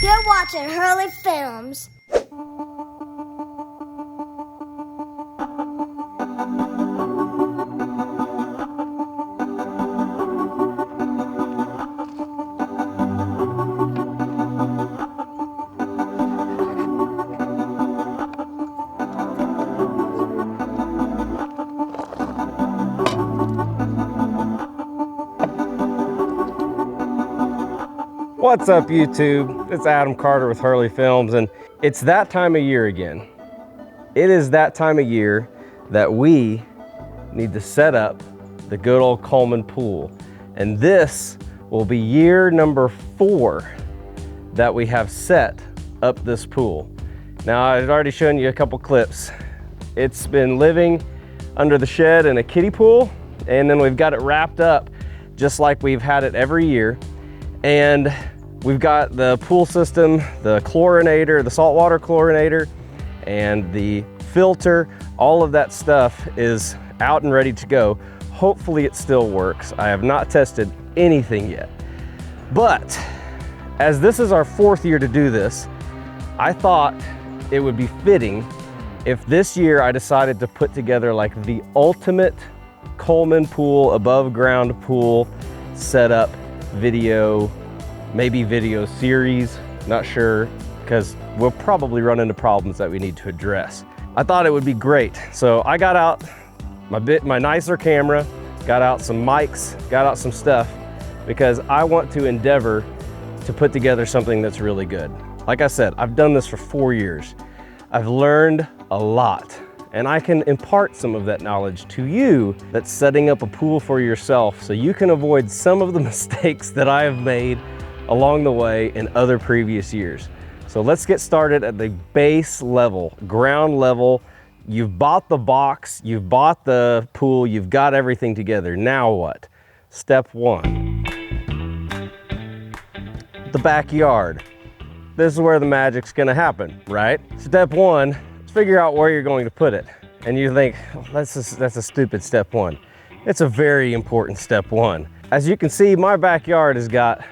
You're watching Hurley Films. What's up, YouTube? It's Adam Carter with Hurley Films, and it's that time of year again. It is that time of year that we need to set up the good old Coleman Pool. And this will be year number 4 that we have set up this pool. Now, I've already shown you a couple clips. It's been living under the shed in a kiddie pool, and then we've got it wrapped up just like we've had it every year. And we've got the pool system, the chlorinator, the saltwater chlorinator, and the filter. All of that stuff is out and ready to go. Hopefully it still works. I have not tested anything yet. But as this is our 4th year to do this, I thought it would be fitting if this year I decided to put together like the ultimate Coleman Pool, above ground pool setup video, maybe video series, not sure, because we'll probably run into problems that we need to address. I thought it would be great. So I got out my nicer camera, got out some mics, got out some stuff, because I want to endeavor to put together something that's really good. Like I said, I've done this for 4 years. I've learned a lot, and I can impart some of that knowledge to you that's setting up a pool for yourself so you can avoid some of the mistakes that I have made along the way in other previous years. So let's get started at the base level, ground level. You've bought the box, you've bought the pool, you've got everything together. Now what? Step 1, the backyard. This is where the magic's gonna happen, right? Step 1, let's figure out where you're going to put it. And you think, oh, that's a stupid step 1. It's a very important step 1. As you can see, my backyard has got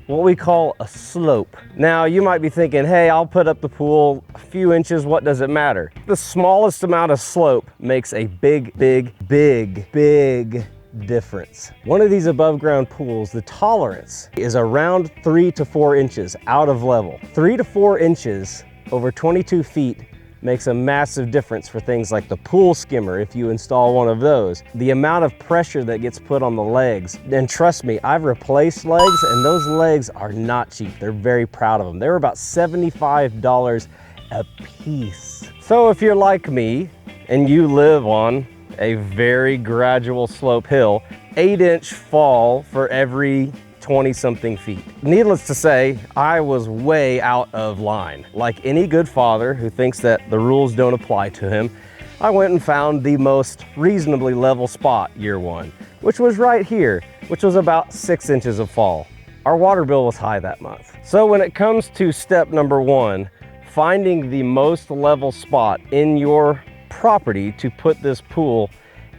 what we call a slope. Now, you might be thinking, hey, I'll put up the pool a few inches, what does it matter? The smallest amount of slope makes a big, big, big, big difference. One of these above ground pools, the tolerance is around 3 to 4 inches out of level. 3 to 4 inches over 22 feet makes a massive difference for things like the pool skimmer if you install one of those. The amount of pressure that gets put on the legs, and trust me, I've replaced legs, and those legs are not cheap. They're very proud of them. They were about $75 a piece. So if you're like me and you live on a very gradual slope hill, 8-inch fall for every 20-something feet. Needless to say, I was way out of line. Like any good father who thinks that the rules don't apply to him, I went and found the most reasonably level spot year 1, which was right here, which was about 6 inches of fall. Our water bill was high that month. So when it comes to step number 1, finding the most level spot in your property to put this pool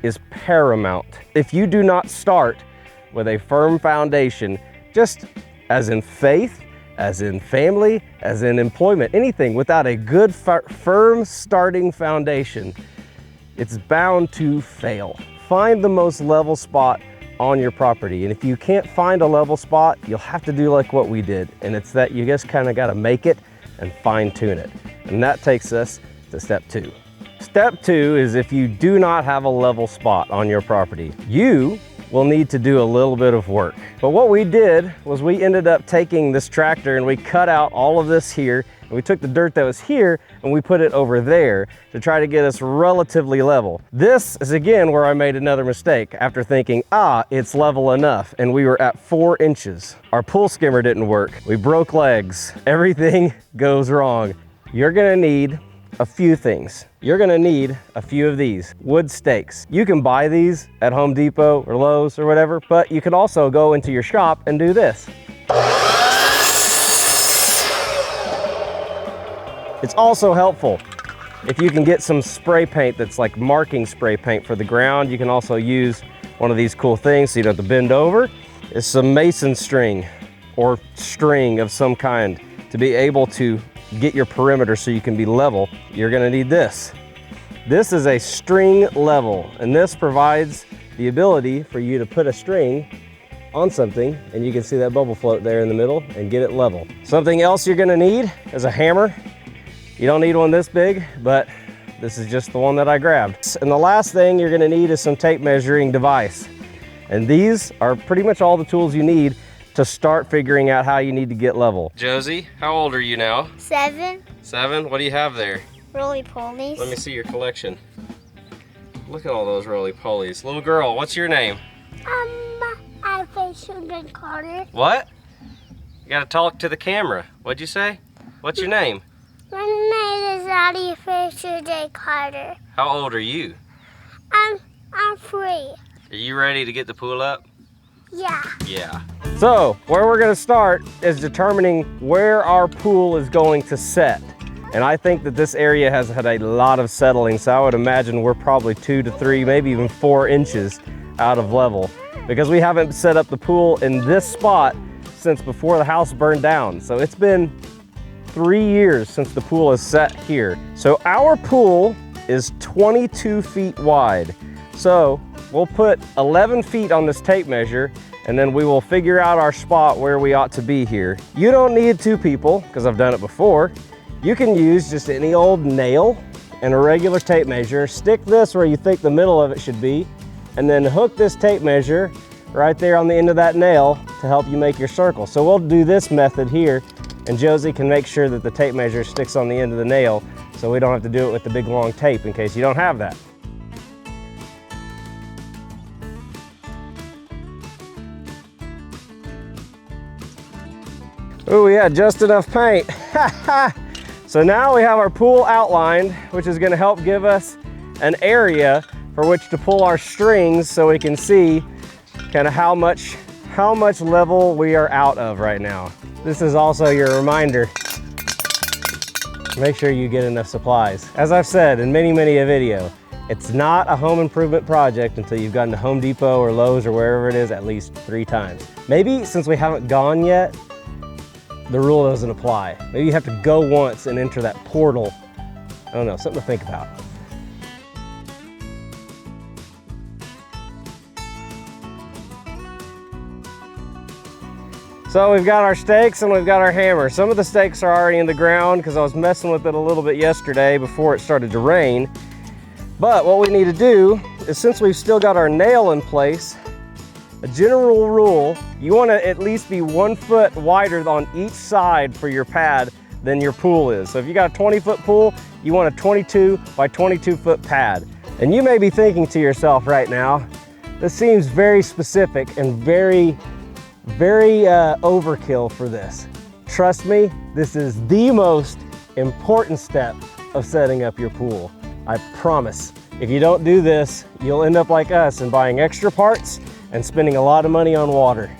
is paramount. If you do not start with a firm foundation, just as in faith, as in family, as in employment, anything without a good firm starting foundation, it's bound to fail. Find the most level spot on your property. And if you can't find a level spot, you'll have to do like what we did. And it's that you just kind of got to make it and fine tune it. And that takes us to step 2. Step 2 is if you do not have a level spot on your property, you will need to do a little bit of work. But what we did was we ended up taking this tractor and we cut out all of this here, and we took the dirt that was here and we put it over there to try to get us relatively level. This is again where I made another mistake after thinking, it's level enough, and we were at 4 inches. Our pool skimmer didn't work. We broke legs. Everything goes wrong. You're gonna need a few things. You're gonna need a few of these wood stakes. You can buy these at Home Depot or Lowe's or whatever, but you can also go into your shop and do this. It's also helpful if you can get some spray paint that's like marking spray paint for the ground. You can also use one of these cool things so you don't have to bend over. It's some mason string or string of some kind to be able to get your perimeter so you can be level, you're gonna need this. This is a string level, and this provides the ability for you to put a string on something, and you can see that bubble float there in the middle and get it level. Something else you're gonna need is a hammer. You don't need one this big, but this is just the one that I grabbed. And the last thing you're gonna need is some tape measuring device. And these are pretty much all the tools you need to start figuring out how you need to get level. Josie, how old are you now? 7. 7? What do you have there? Roly-polies. Let me see your collection. Look at all those roly-polies. Little girl, what's your name? Alpha Carter. What? You gotta talk to the camera. What'd you say? What's your name? My name is Addie Fisher J. Carter. How old are you? I'm 3. Are you ready to get the pool up? Yeah. Yeah. So, where we're gonna start is determining where our pool is going to set. And I think that this area has had a lot of settling, so I would imagine we're probably 2 to 3, maybe even 4 inches out of level, because we haven't set up the pool in this spot since before the house burned down. So it's been 3 years since the pool is set here. So our pool is 22 feet wide. So we'll put 11 feet on this tape measure, and then we will figure out our spot where we ought to be here. You don't need 2 people, because I've done it before. You can use just any old nail and a regular tape measure. Stick this where you think the middle of it should be, and then hook this tape measure right there on the end of that nail to help you make your circle. So we'll do this method here, and Josie can make sure that the tape measure sticks on the end of the nail so we don't have to do it with the big long tape in case you don't have that. Oh, we had just enough paint. So now we have our pool outlined, which is gonna help give us an area for which to pull our strings so we can see kind of how much level we are out of right now. This is also your reminder. Make sure you get enough supplies. As I've said in many a video, it's not a home improvement project until you've gotten to Home Depot or Lowe's or wherever it is at least 3 times. Maybe since we haven't gone yet, the rule doesn't apply. Maybe you have to go once and enter that portal. I don't know, something to think about. So we've got our stakes and we've got our hammer. Some of the stakes are already in the ground because I was messing with it a little bit yesterday before it started to rain. But what we need to do is, since we've still got our nail in place, a general rule, you want to at least be 1 foot wider on each side for your pad than your pool is. So if you got a 20-foot pool, you want a 22 by 22 foot pad. And you may be thinking to yourself right now, this seems very specific and very overkill for this. Trust me, this is the most important step of setting up your pool. I promise. If you don't do this, you'll end up like us and buying extra parts and spending a lot of money on water.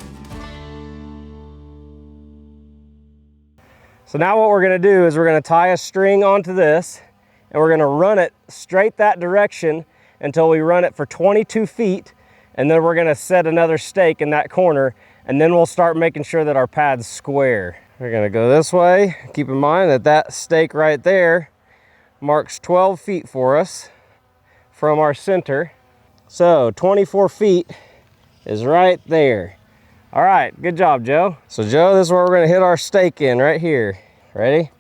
So now what we're gonna do is we're gonna tie a string onto this, and we're gonna run it straight that direction until we run it for 22 feet, and then we're gonna set another stake in that corner, and then we'll start making sure that our pad's square. We're gonna go this way. Keep in mind that that stake right there marks 12 feet for us from our center. So 24 feet is right there. All right, good job, Joe. So Joe, this is where we're gonna hit our stake in right here. Ready?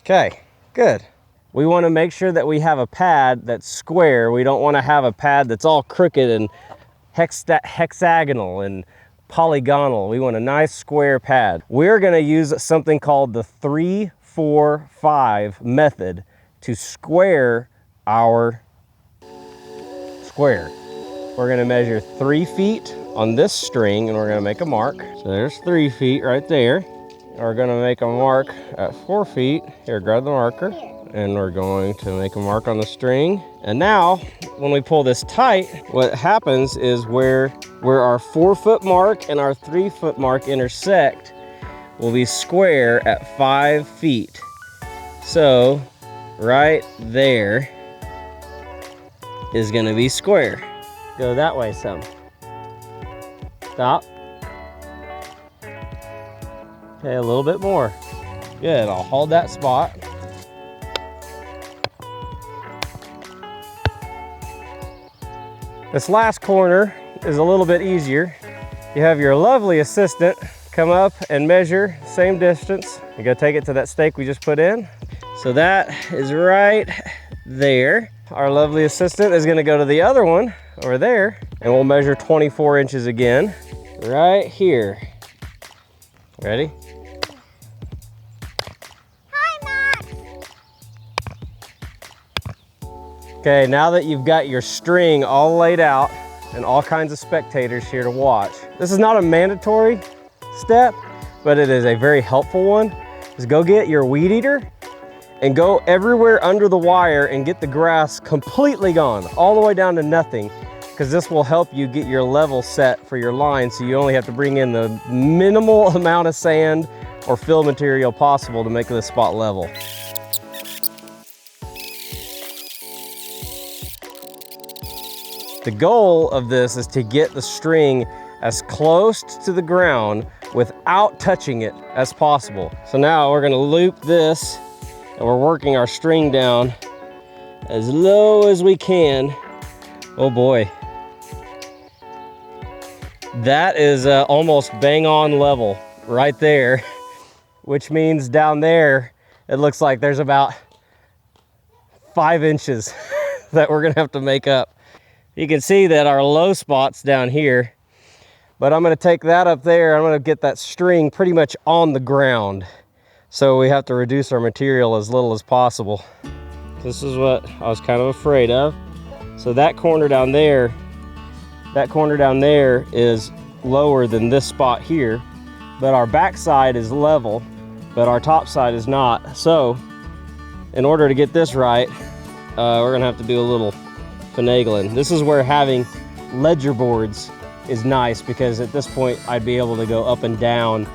Okay, good. We wanna make sure that we have a pad that's square. We don't wanna have a pad that's all crooked and hexagonal and polygonal. We want a nice square pad. We're gonna use something called the 3-4-5 method to square our square. We're gonna measure 3 feet on this string, and we're gonna make a mark. So there's 3 feet right there. We're gonna make a mark at 4 feet. Here, grab the marker. And we're going to make a mark on the string. And now, when we pull this tight, what happens is where our 4 foot mark and our 3 foot mark intersect will be square at 5 feet. So, right there is gonna be square. Go that way some. Stop. Okay, a little bit more. Good, I'll hold that spot. This last corner is a little bit easier. You have your lovely assistant come up and measure same distance. You gotta take it to that stake we just put in. So that is right there. Our lovely assistant is gonna go to the other one over there, and we'll measure 24 inches again, right here. Ready? Hi, Max. Okay, now that you've got your string all laid out and all kinds of spectators here to watch, this is not a mandatory step, but it is a very helpful one. Is go get your weed eater and go everywhere under the wire and get the grass completely gone, all the way down to nothing, because this will help you get your level set for your line, so you only have to bring in the minimal amount of sand or fill material possible to make the spot level. The goal of this is to get the string as close to the ground without touching it as possible. So now we're gonna loop this, and we're working our string down as low as we can. Oh boy. That is almost bang on level right there, which means down there, it looks like there's about 5 inches that we're gonna have to make up. You can see that our low spot's down here, but I'm gonna take that up there. I'm gonna get that string pretty much on the ground. So we have to reduce our material as little as possible. This is what I was kind of afraid of. So that corner down there is lower than this spot here, but our back side is level, but our top side is not. So in order to get this right, we're gonna have to do a little finagling. This is where having ledger boards is nice, because at this point I'd be able to go up and down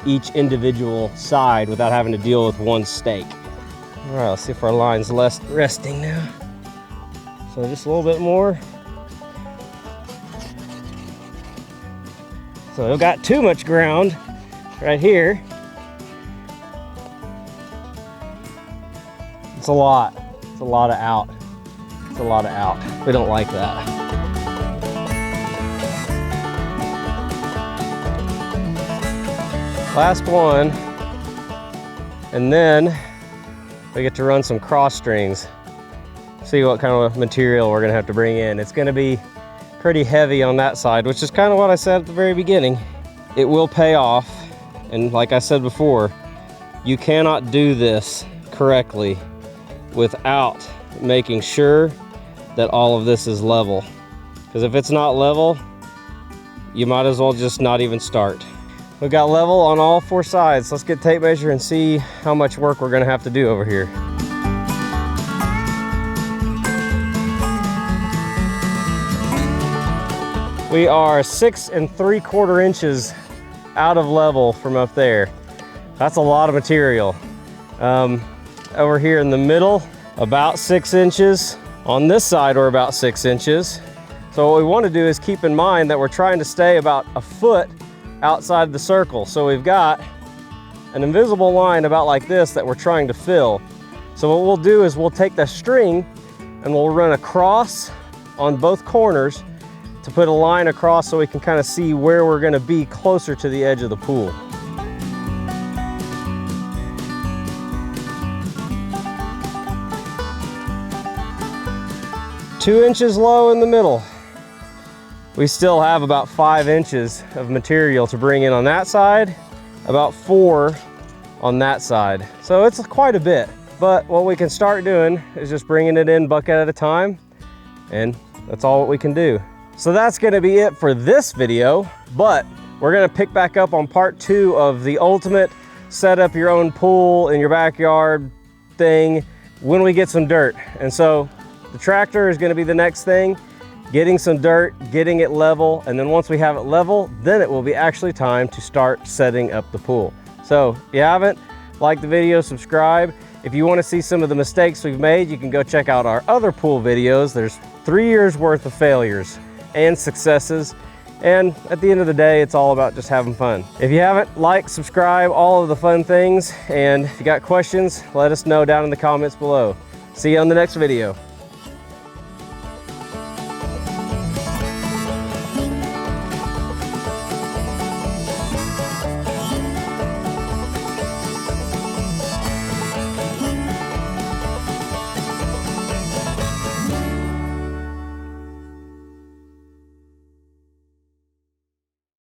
each individual side without having to deal with one stake. All right, let's see if our line's resting now. So just a little bit more. So we've got too much ground right here. It's a lot. It's a lot of out. It's a lot of out. We don't like that. Last one, and then we get to run some cross strings. See what kind of material we're gonna have to bring in. It's gonna be pretty heavy on that side, which is kind of what I said at the very beginning. It will pay off, and like I said before, you cannot do this correctly without making sure that all of this is level. Because if it's not level, you might as well just not even start. We've got level on all 4 sides. Let's get tape measure and see how much work we're gonna have to do over here. We are 6 3/4 inches out of level from up there. That's a lot of material. Over here in the middle, about 6 inches. On this side, we're about 6 inches. So what we want to do is keep in mind that we're trying to stay about a foot outside the circle. So we've got an invisible line about like this that we're trying to fill. So what we'll do is we'll take the string and we'll run across on both corners to put a line across so we can kind of see where we're going to be closer to the edge of the pool. Two inches low in the middle. We still have about 5 inches of material to bring in on that side, about 4 on that side. So it's quite a bit, but what we can start doing is just bringing it in bucket at a time, and that's all what we can do. So that's gonna be it for this video, but we're gonna pick back up on part 2 of the ultimate set up your own pool in your backyard thing when we get some dirt. And so the tractor is gonna be the next thing. Getting some dirt, getting it level, and then once we have it level, then it will be actually time to start setting up the pool. So if you haven't, like the video, subscribe. If you want to see some of the mistakes we've made, you can go check out our other pool videos. There's 3 years worth of failures and successes And at the end of the day, it's all about just having fun. If you haven't, like, subscribe, all of the fun things. And if you got questions, let us know down in the comments below. See you on the next video.